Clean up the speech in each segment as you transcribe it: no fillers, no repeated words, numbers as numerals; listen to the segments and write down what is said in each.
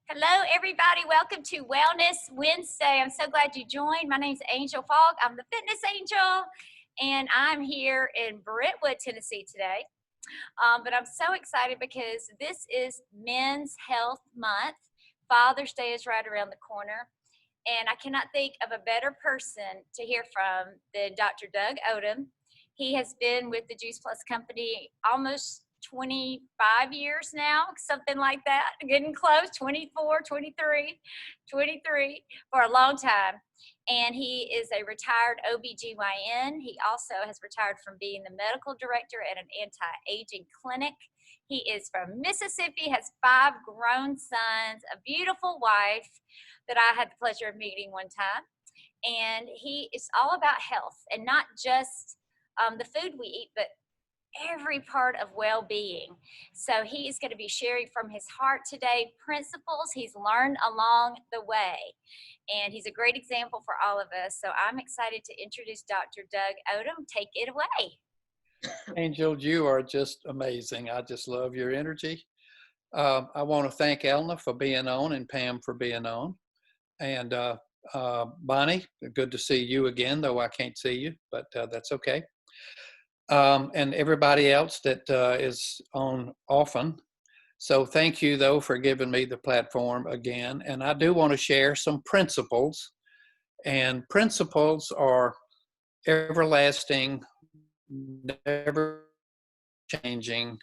Hello, everybody. Welcome to Wellness Wednesday. I'm so glad you joined. My name is Angel Fogg. I'm the fitness angel, and I'm here in Brentwood, Tennessee today. But I'm so excited because this is Men's Health Month. Father's Day is right around the corner, and I cannot think of a better person to hear from than Dr. Doug Odom. He has been with the Juice Plus Company almost 25 years now, something like that, getting close, 24, 23, 23, for a long time. And he is a retired OBGYN. He also has retired from being the medical director at an anti-aging clinic. He is from Mississippi, has 5 grown sons, a beautiful wife that I had the pleasure of meeting one time. And he is all about health, and not just the food we eat, but every part of well-being. So he is going to be sharing from his heart today principles he's learned along the way. And he's a great example for all of us. So I'm excited to introduce Dr. Doug Odom. Take it away. Angel, you are just amazing. I just love your energy. I want to thank Elna for being on and Pam for being on. And Bonnie, good to see you again, though I can't see you, but that's okay. And everybody else that is on often. So thank you, though, for giving me the platform again. And I do want to share some principles. And principles are everlasting, never changing.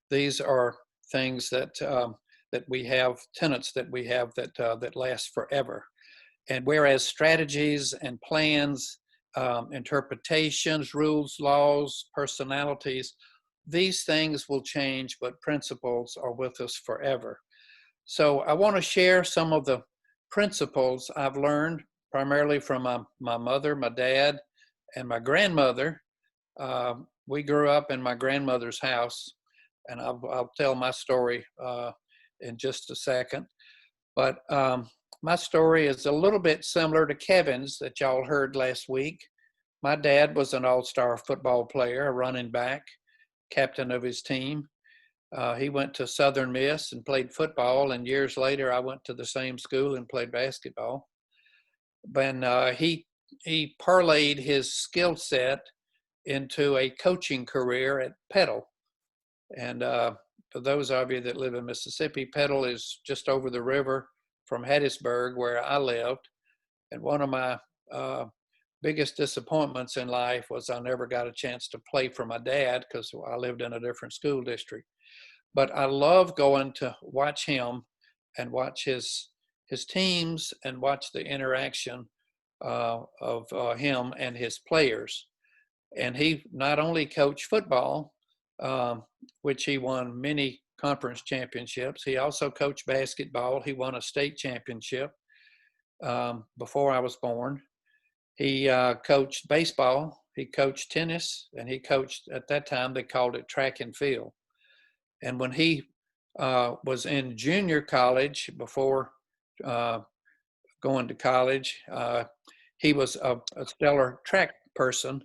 These are things that that we have, tenets that we have that last forever. And whereas strategies and plans, interpretations, rules, laws, personalities, these things will change, but principles are with us forever. So I want to share some of the principles I've learned primarily from my mother, my dad, and my grandmother. We grew up in my grandmother's house, and I'll tell my story in just a second. But my story is a little bit similar to Kevin's that y'all heard last week. My dad was an all-star football player, a running back, captain of his team. He went to Southern Miss and played football, and years later I went to the same school and played basketball. But he parlayed his skill set into a coaching career at Petal. And for those of you that live in Mississippi, Petal is just over the river from Hattiesburg, where I lived. And one of my biggest disappointments in life was I never got a chance to play for my dad because I lived in a different school district. But I love going to watch him and watch his teams and watch the interaction of him and his players. And he not only coached football, which he won many conference championships, he also coached basketball. He won a state championship before I was born. He coached baseball, he coached tennis, and he coached, at that time, they called it track and field. And when he was in junior college, before going to college, he was a stellar track person,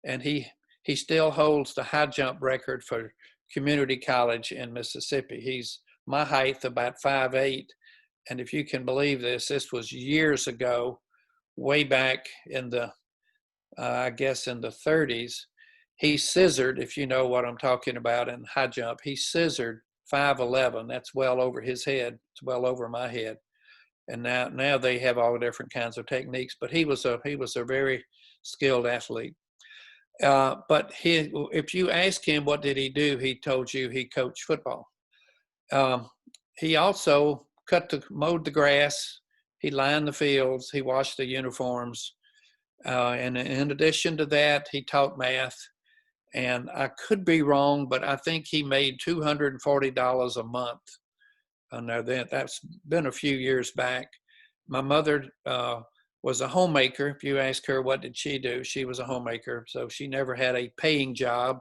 and he still holds the high jump record for community college in Mississippi. He's my height, about 5'8", and if you can believe this, this was years ago, way back in the, I guess in the 30s. He scissored, if you know what I'm talking about, in high jump. He scissored 5'11". That's well over his head. It's well over my head. And now they have all different kinds of techniques. But he was a very skilled athlete. But if you ask him what did he do, he told you he coached football. He also mowed the grass. He lined the fields. He washed the uniforms. And in addition to that, he taught math. And I could be wrong, but I think he made $240 a month. Now that's been a few years back. My mother was a homemaker. If you ask her what did she do, she was a homemaker. So she never had a paying job,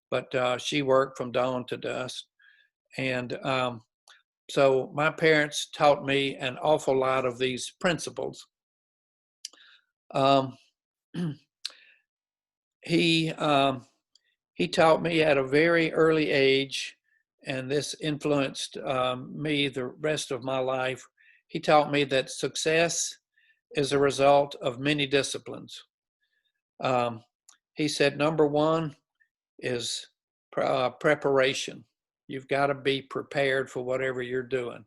but she worked from dawn to dusk. And so my parents taught me an awful lot of these principles. He taught me at a very early age, and this influenced me the rest of my life. He taught me that success is a result of many disciplines. Um, he said, number one is preparation. You've got to be prepared for whatever you're doing.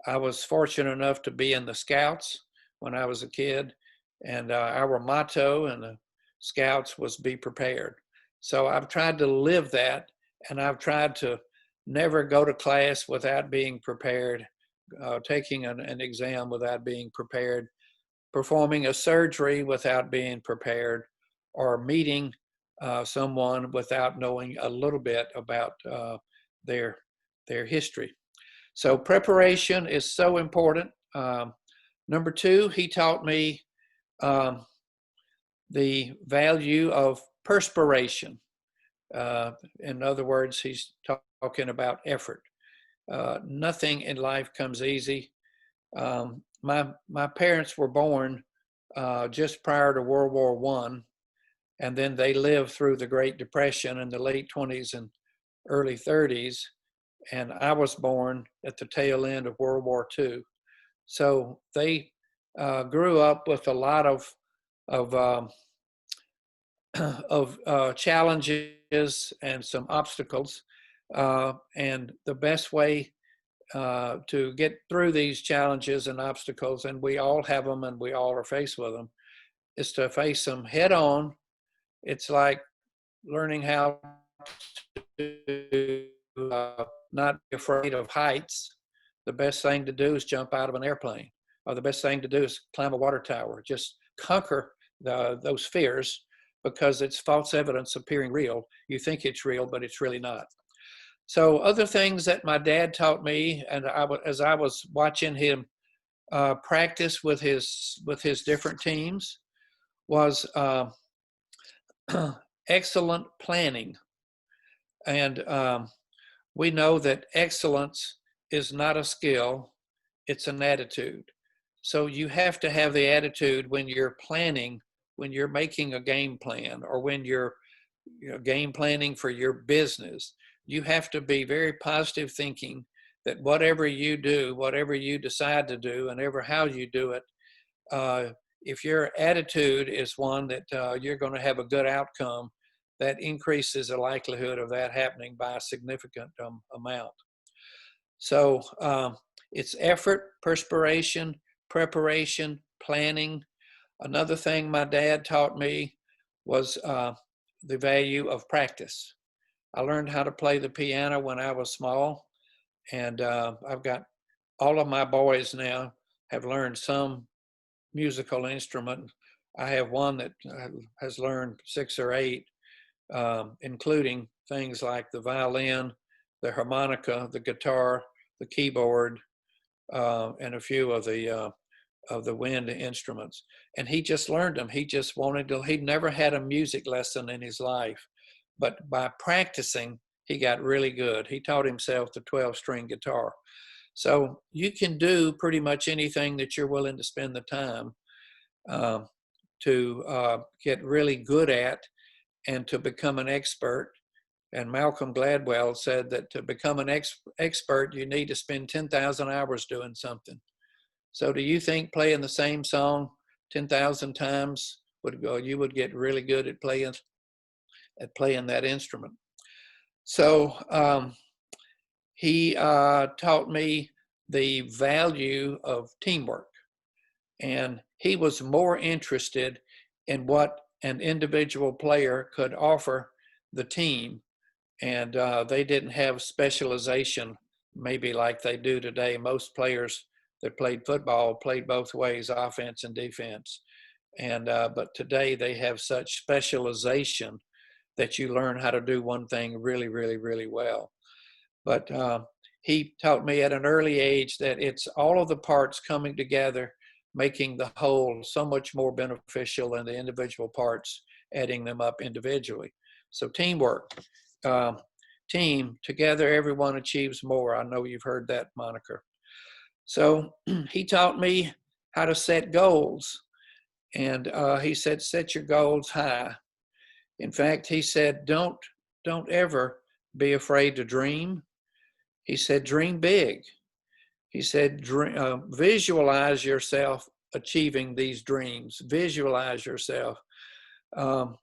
I was fortunate enough to be in the Scouts when I was a kid, and our motto in the Scouts was be prepared. So I've tried to live that, and I've tried to never go to class without being prepared, taking an exam without being prepared, performing a surgery without being prepared, or meeting someone without knowing a little bit about their history. So preparation is so important. Number two, he taught me the value of perspiration. In other words, he's talking about effort. Nothing in life comes easy. My parents were born just prior to World War I, and then they lived through the Great Depression in the late 20s and early 30s, and I was born at the tail end of World War II. So they grew up with a lot of challenges and some obstacles, and the best way to get through these challenges and obstacles, and we all have them and we all are faced with them, is to face them head on. It's like learning how to not be afraid of heights. The best thing to do is jump out of an airplane, or the best thing to do is climb a water tower. Just conquer those fears, because it's false evidence appearing real. You think it's real, but it's really not. So other things that my dad taught me, and as I was watching him practice with his different teams, was excellent planning. And we know that excellence is not a skill, it's an attitude. So you have to have the attitude when you're planning, when you're making a game plan, or when you're game planning for your business. You have to be very positive thinking that whatever you do, whatever you decide to do, and ever how you do it, if your attitude is one that you're going to have a good outcome, that increases the likelihood of that happening by a significant amount. So it's effort, perspiration, preparation, planning. Another thing my dad taught me was the value of practice. I learned how to play the piano when I was small, and I've got all of my boys now have learned some musical instrument. I have one that has learned 6 or 8, including things like the violin, the harmonica, the guitar, the keyboard, and a few of the wind instruments. And he just learned them. He just wanted to. He'd never had a music lesson in his life, but by practicing, he got really good. He taught himself the 12-string guitar. So you can do pretty much anything that you're willing to spend the time to get really good at and to become an expert. And Malcolm Gladwell said that to become an expert, you need to spend 10,000 hours doing something. So do you think playing the same song 10,000 times you would get really good at playing that instrument? So he taught me the value of teamwork, and he was more interested in what an individual player could offer the team, and they didn't have specialization maybe like they do today. Most players that played football played both ways, offense and defense, and but today they have such specialization that you learn how to do one thing really, really, really well. But he taught me at an early age that it's all of the parts coming together, making the whole so much more beneficial than the individual parts, adding them up individually. So teamwork, team, together everyone achieves more. I know you've heard that moniker. So he taught me how to set goals. And he said, set your goals high. In fact, he said, don't ever be afraid to dream. He said, dream big. He said, visualize yourself achieving these dreams. Visualize yourself. Um,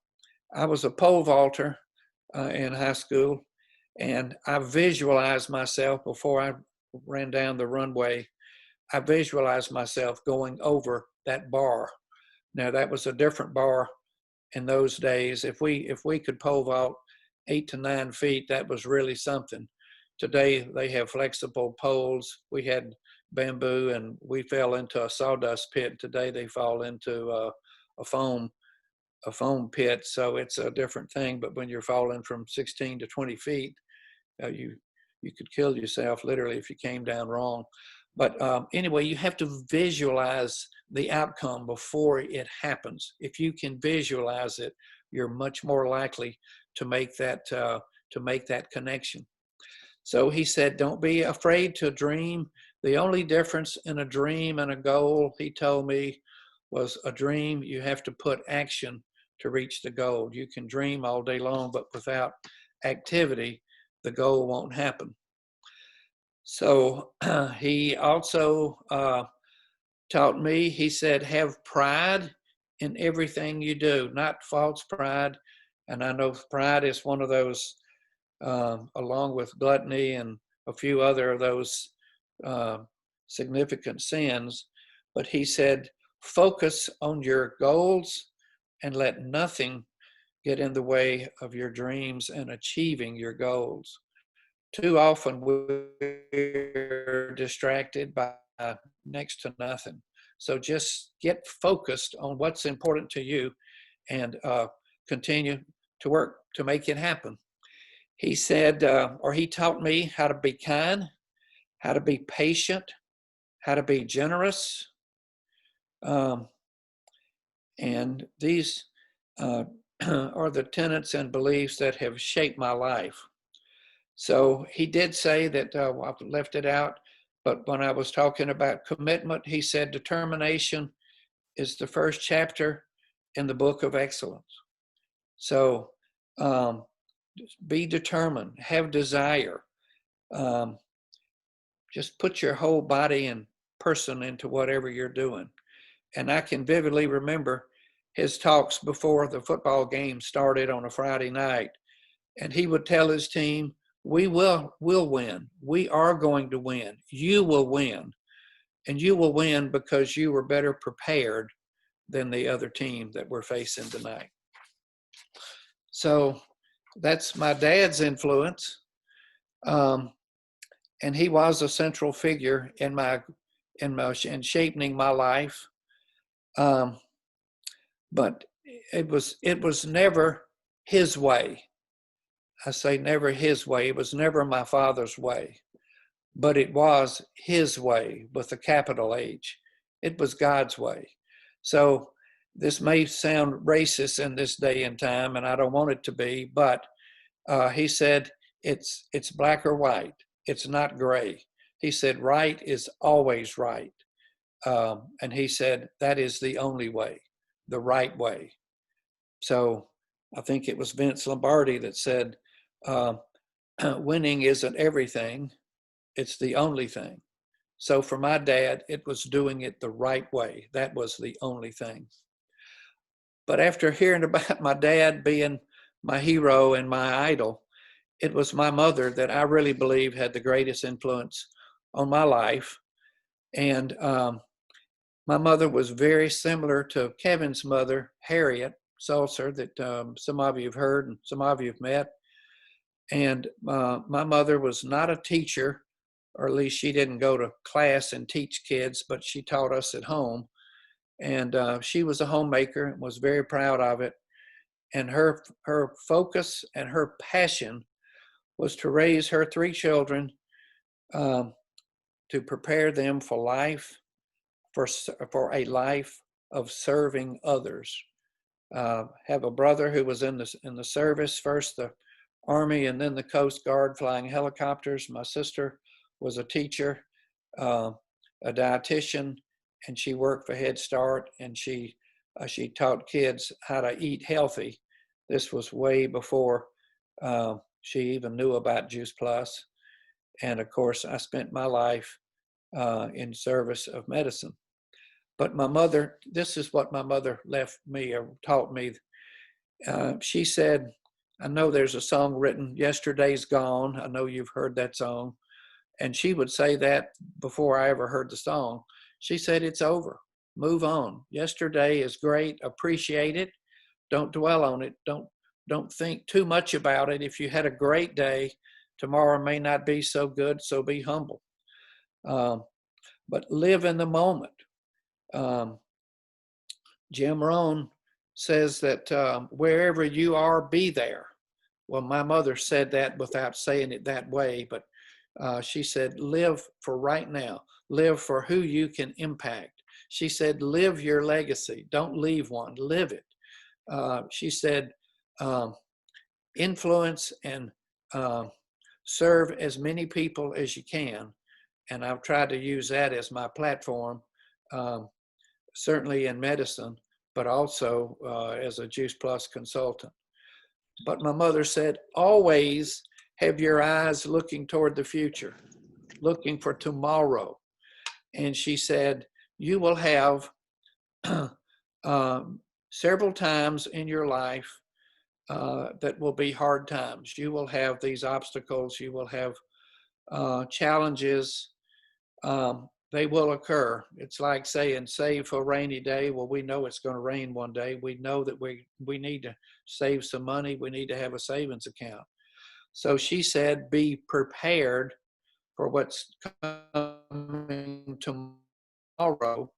I was a pole vaulter in high school, and I visualized myself before I ran down the runway. I visualized myself going over that bar. Now that was a different bar in those days. If we could pole vault 8 to 9 feet, that was really something. Today they have flexible poles. We had bamboo, and we fell into a sawdust pit. Today they fall into a foam pit, so it's a different thing. But when you're falling from 16 to 20 feet, you could kill yourself literally if you came down wrong. But anyway, you have to visualize the outcome before it happens. If you can visualize it, you're much more likely to make that connection. So he said, don't be afraid to dream. The only difference in a dream and a goal, he told me, was a dream, you have to put action to reach the goal. You can dream all day long, but without activity, the goal won't happen. So he also taught me, he said, have pride in everything you do, not false pride. And I know pride is one of those, along with gluttony and a few other of those significant sins. But he said, focus on your goals and let nothing get in the way of your dreams and achieving your goals. Too often we're distracted by next to nothing. So just get focused on what's important to you and continue to work to make it happen. He said, or he taught me how to be kind, how to be patient, how to be generous. And these are the tenets and beliefs that have shaped my life. So he did say that, I've left it out, but when I was talking about commitment, he said determination is the first chapter in the book of excellence. So be determined, have desire. Just put your whole body and person into whatever you're doing. And I can vividly remember his talks before the football game started on a Friday night. And he would tell his team, we will win. We are going to win. You will win. And you will win because you were better prepared than the other team that we're facing tonight. So that's my dad's influence. And he was a central figure in shaping my life. But it was never his way. I say never his way. It was never my father's way, but it was his way with a capital H. It was God's way. So this may sound racist in this day and time, and I don't want it to be, but he said it's black or white. It's not gray. He said right is always right. And he said that is the only way, the right way. So I think it was Vince Lombardi that said, winning isn't everything, it's the only thing. So for my dad, it was doing it the right way. That was the only thing. But after hearing about my dad being my hero and my idol, it was my mother that I really believe had the greatest influence on my life. And my mother was very similar to Kevin's mother, Harriet Seltzer, that some of you have heard and some of you have met. And my mother was not a teacher, or at least she didn't go to class and teach kids, but she taught us at home. And she was a homemaker and was very proud of it. And her focus and her passion was to raise her 3 children, to prepare them for life, for a life of serving others. Have a brother who was in the service, first the Army and then the Coast Guard flying helicopters. My sister was a teacher, a dietitian, and she worked for Head Start, and she taught kids how to eat healthy. This was way before she even knew about Juice Plus. And of course, I spent my life in service of medicine. But my mother, this is what my mother left me or taught me. She said, I know there's a song written, Yesterday's Gone. I know you've heard that song. And she would say that before I ever heard the song. She said, it's over. Move on. Yesterday is great. Appreciate it. Don't dwell on it. Don't think too much about it. If you had a great day, tomorrow may not be so good, so be humble. But live in the moment. Jim Rohn says that wherever you are, be there. Well, my mother said that without saying it that way, but she said, live for right now. Live for who you can impact. She said, live your legacy. Don't leave one. Live it. She said, influence and serve as many people as you can. And I've tried to use that as my platform, certainly in medicine, but also as a Juice Plus consultant. But my mother said, always have your eyes looking toward the future, looking for tomorrow. And she said, you will have several times in your life that will be hard times. You will have these obstacles. You will have challenges. They will occur. It's like saying, save for a rainy day. Well, we know it's going to rain one day. We know that we need to save some money. We need to have a savings account. So she said, be prepared for what's coming tomorrow.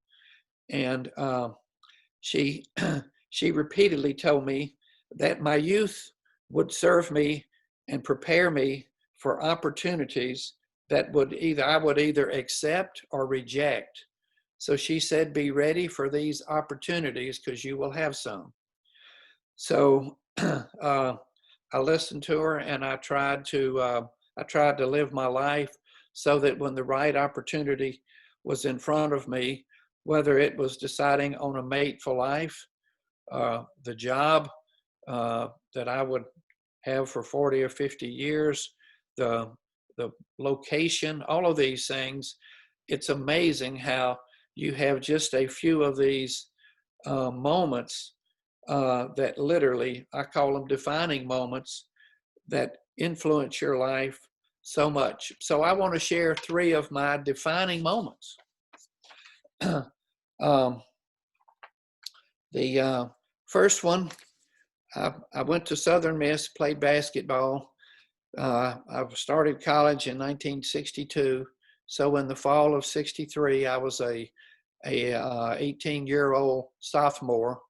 And she repeatedly told me that my youth would serve me and prepare me for opportunities that I would either accept or reject. So she said, be ready for these opportunities because you will have some. So I listened to her, and I tried to live my life so that when the right opportunity was in front of me, whether it was deciding on a mate for life, the job that I would have for 40 or 50 years, the location, all of these things, it's amazing how you have just a few of these moments that literally, I call them defining moments, that influence your life so much. So I want to share 3 of my defining moments. The first one, I went to Southern Miss, played basketball. I started college in 1962. So in the fall of 63, I was a 18-year-old sophomore.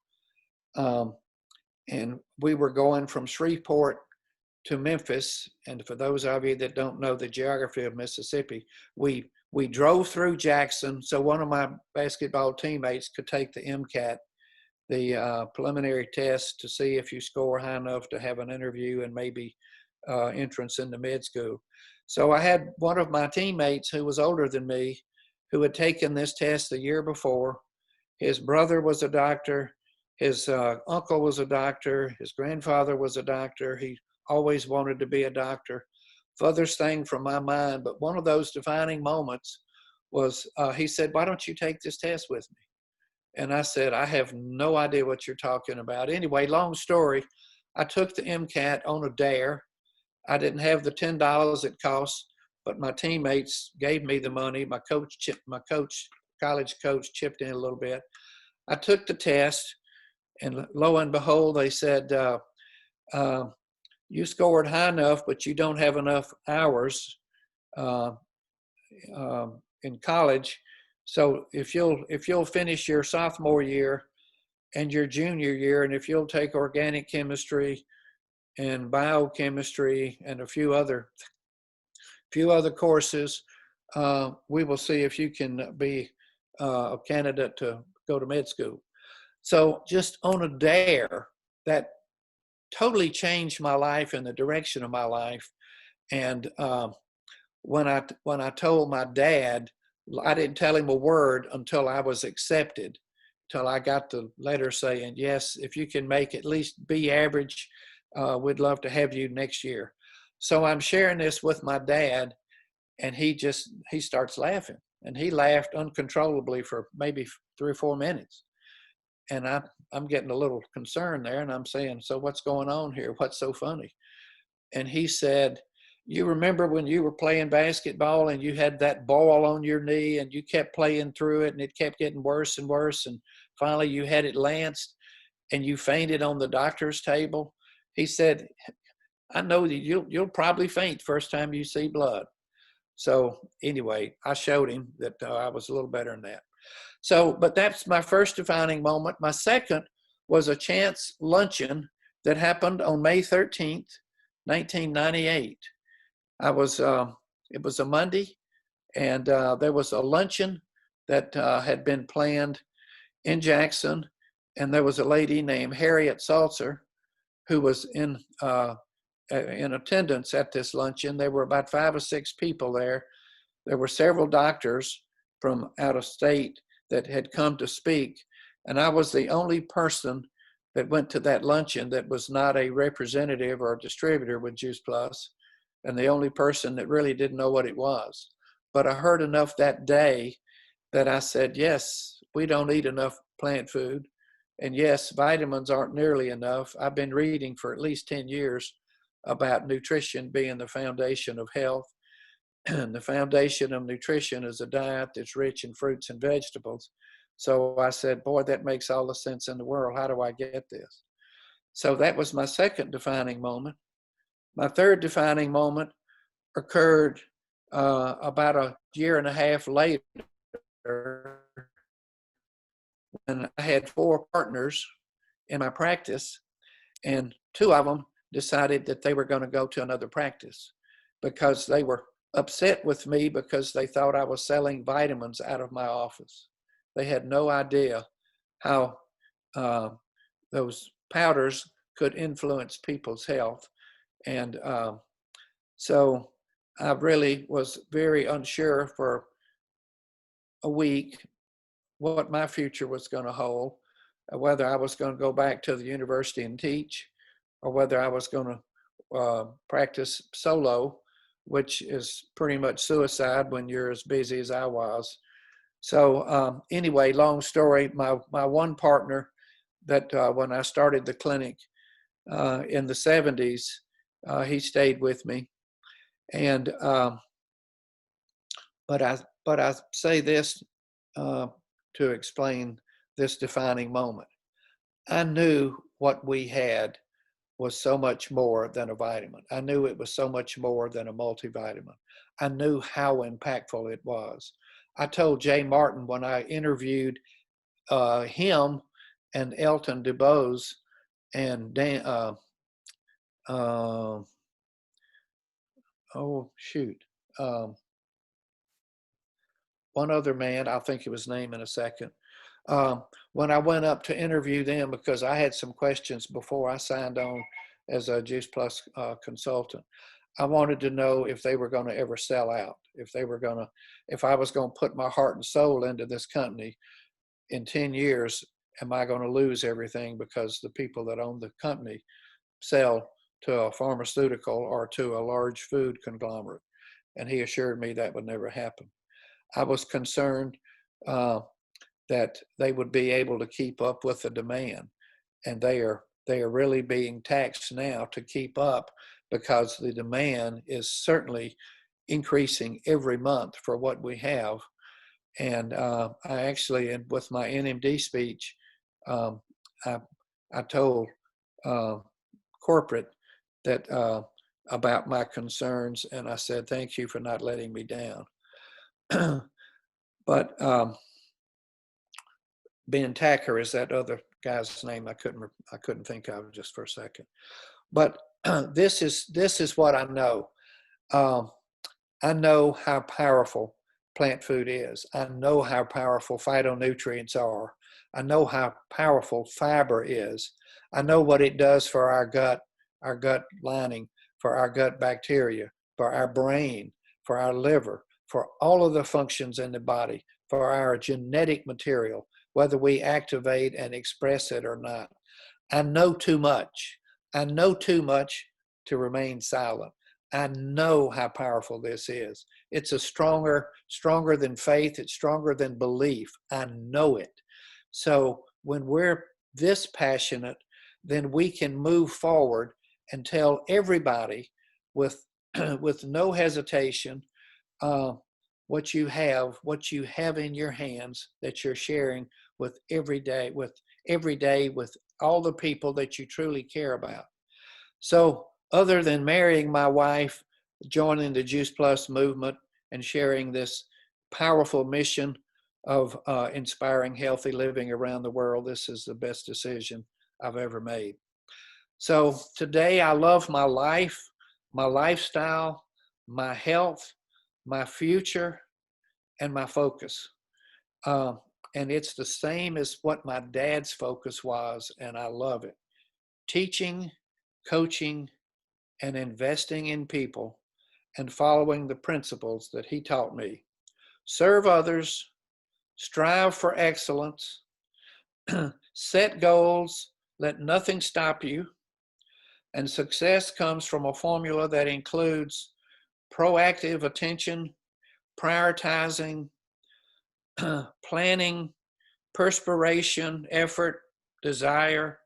And we were going from Shreveport to Memphis. And for those of you that don't know the geography of Mississippi, we drove through Jackson so one of my basketball teammates could take the MCAT, the preliminary test, to see if you score high enough to have an interview and maybe entrance into med school. So I had one of my teammates who was older than me who had taken this test the year before. His brother was a doctor. His uncle was a doctor. His grandfather was a doctor. He always wanted to be a doctor. Furthest thing from my mind, but one of those defining moments was he said, why don't you take this test with me? And I said, I have no idea what you're talking about. Anyway, long story, I took the MCAT on a dare. I didn't have the $10 it cost, but my teammates gave me the money. My college coach chipped in a little bit. I took the test, and lo and behold, they said, you scored high enough, but you don't have enough hours in college. So if you'll finish your sophomore year and your junior year, and if you'll take organic chemistry and biochemistry and a few other courses, we will see if you can be a candidate to go to med school. So just on a dare, that totally changed my life and the direction of my life. And when I told my dad, I didn't tell him a word until I was accepted, till I got the letter saying, yes, if you can make at least B average, we'd love to have you next year. So I'm sharing this with my dad, And he starts laughing, and he laughed uncontrollably for maybe 3 or 4 minutes. And I'm getting a little concerned there, and I'm saying, so what's going on here? What's so funny? And he said, you remember when you were playing basketball and you had that ball on your knee and you kept playing through it and it kept getting worse and worse, and finally you had it lanced and you fainted on the doctor's table? He said, I know that you'll probably faint first time you see blood. So anyway, I showed him that I was a little better than that. So, but that's my first defining moment. My second was a chance luncheon that happened on May 13th, 1998. It was a Monday, and there was a luncheon that had been planned in Jackson, and there was a lady named Harriet Salzer who was in attendance at this luncheon. There were about 5 or 6 people there. There were several doctors from out of state that had come to speak, and I was the only person that went to that luncheon that was not a representative or a distributor with Juice Plus, and the only person that really didn't know what it was. But I heard enough that day that I said, yes, we don't eat enough plant food, and yes, vitamins aren't nearly enough. I've been reading for at least 10 years about nutrition being the foundation of health. And the foundation of nutrition is a diet that's rich in fruits and vegetables. So I said, boy, that makes all the sense in the world. How do I get this? So that was my second defining moment. My third defining moment occurred about a year and a half later, when I had 4 partners in my practice, and 2 of them decided that they were going to go to another practice because they were upset with me because they thought I was selling vitamins out of my office. They had no idea how those powders could influence people's health. And so I really was very unsure for a week what my future was going to hold, whether I was going to go back to the university and teach, or whether I was going to practice solo, which is pretty much suicide when you're as busy as I was. So anyway, long story, my one partner that when I started the clinic in the 70s, he stayed with me. And but I say this to explain this defining moment. I knew what we had was so much more than a vitamin. I knew it was so much more than a multivitamin. I knew how impactful it was. I told Jay Martin when I interviewed him and Elton DuBose and Dan, one other man, I'll think of his name in a second. When I went up to interview them, because I had some questions before I signed on as a Juice Plus consultant, I wanted to know if they were going to ever sell out, if I was going to put my heart and soul into this company in 10 years, am I going to lose everything because the people that own the company sell to a pharmaceutical or to a large food conglomerate? And he assured me that would never happen. I was concerned that they would be able to keep up with the demand, and they are really being taxed now to keep up, because the demand is certainly increasing every month for what we have. And I actually, with my NMD speech, I told corporate that about my concerns, and I said, thank you for not letting me down. But Ben Tacker is that other guy's name I couldn't think of just for a second. But this is what I know. I know how powerful plant food is. I know how powerful phytonutrients are. I know how powerful fiber is. I know what it does for our gut lining, for our gut bacteria, for our brain, for our liver, for all of the functions in the body, for our genetic material, whether we activate and express it or not. I know too much. I know too much to remain silent. I know how powerful this is. It's stronger than faith. It's stronger than belief. I know it. So when we're this passionate, then we can move forward and tell everybody with with no hesitation what you have in your hands that you're sharing with every day with all the people that you truly care about. So other than marrying my wife, joining the Juice Plus movement, and sharing this powerful mission of inspiring healthy living around the world, this is the best decision I've ever made. So today I love my life, my lifestyle, my health, my future, and my focus. And it's the same as what my dad's focus was, and I love it. Teaching, coaching, and investing in people and following the principles that he taught me. Serve others, strive for excellence, set goals, let nothing stop you. And success comes from a formula that includes proactive attention, prioritizing, planning, perspiration, effort, desire,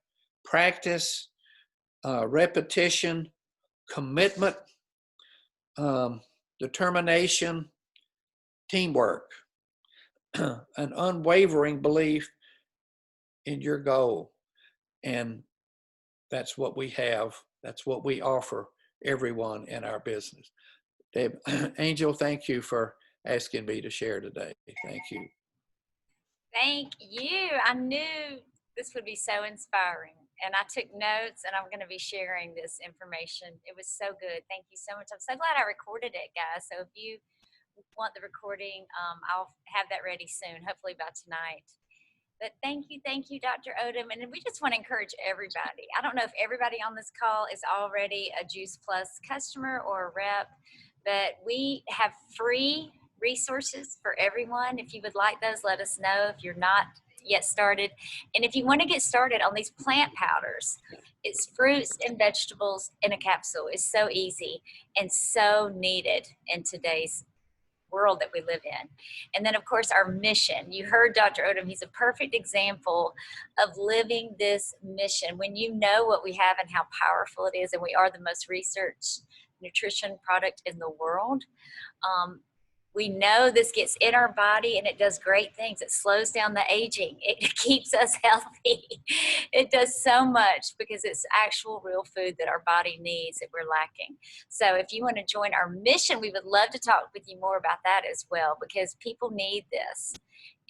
practice, repetition, commitment, determination, teamwork, an unwavering belief in your goal. And that's what we have. That's what we offer everyone in our business. Dave, Angel, thank you for asking me to share today. Thank you. Thank you. I knew this would be so inspiring, and I took notes, and I'm going to be sharing this information. It was so good. Thank you so much. I'm so glad I recorded it, guys. So if you want the recording, I'll have that ready soon, hopefully by tonight. But thank you, Dr. Odom. And we just want to encourage everybody. I don't know if everybody on this call is already a Juice Plus customer or a rep, but we have free resources for everyone. If you would like those, let us know if you're not yet started. And if you want to get started on these plant powders, it's fruits and vegetables in a capsule. It's so easy and so needed in today's world that we live in. And then of course our mission. You heard Dr. Odom, he's a perfect example of living this mission. When you know what we have and how powerful it is, and we are the most researched nutrition product in the world, we know this gets in our body and it does great things. It slows down the aging. It keeps us healthy. It does so much because it's actual real food that our body needs that we're lacking. So if you want to join our mission, we would love to talk with you more about that as well, because people need this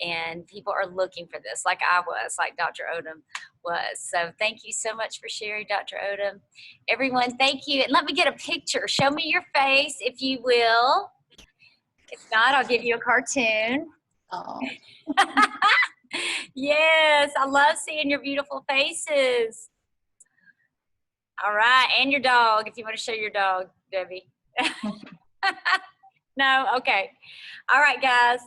and people are looking for this, like I was, like Dr. Odom was. So thank you so much for sharing, Dr. Odom. Everyone, thank you. And let me get a picture. Show me your face, if you will. If not, I'll give you a cartoon. Oh. Yes, I love seeing your beautiful faces. All right, and your dog, if you want to show your dog, Debbie. No? Okay. All right, guys.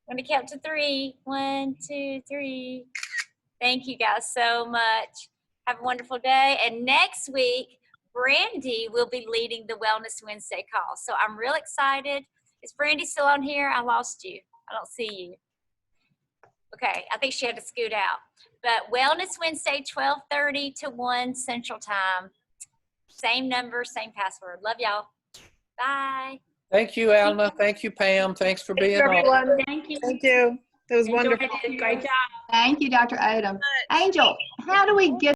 I'm going to count to 3. 1, 2, 3. Thank you guys so much. Have a wonderful day. And next week, Brandy will be leading the Wellness Wednesday call. So I'm real excited. Is Brandy still on here? I lost you. I don't see you. Okay, I think she had to scoot out. But Wellness Wednesday, 12:30 to 1 Central Time. Same number, same password. Love y'all. Bye. Thank you, Alna. Thank you, Pam. Thanks for being on. Everyone. Thank you. Thank you. It was Enjoyed wonderful. it. Great job. Thank you, Dr. Odom. Angel, how do we get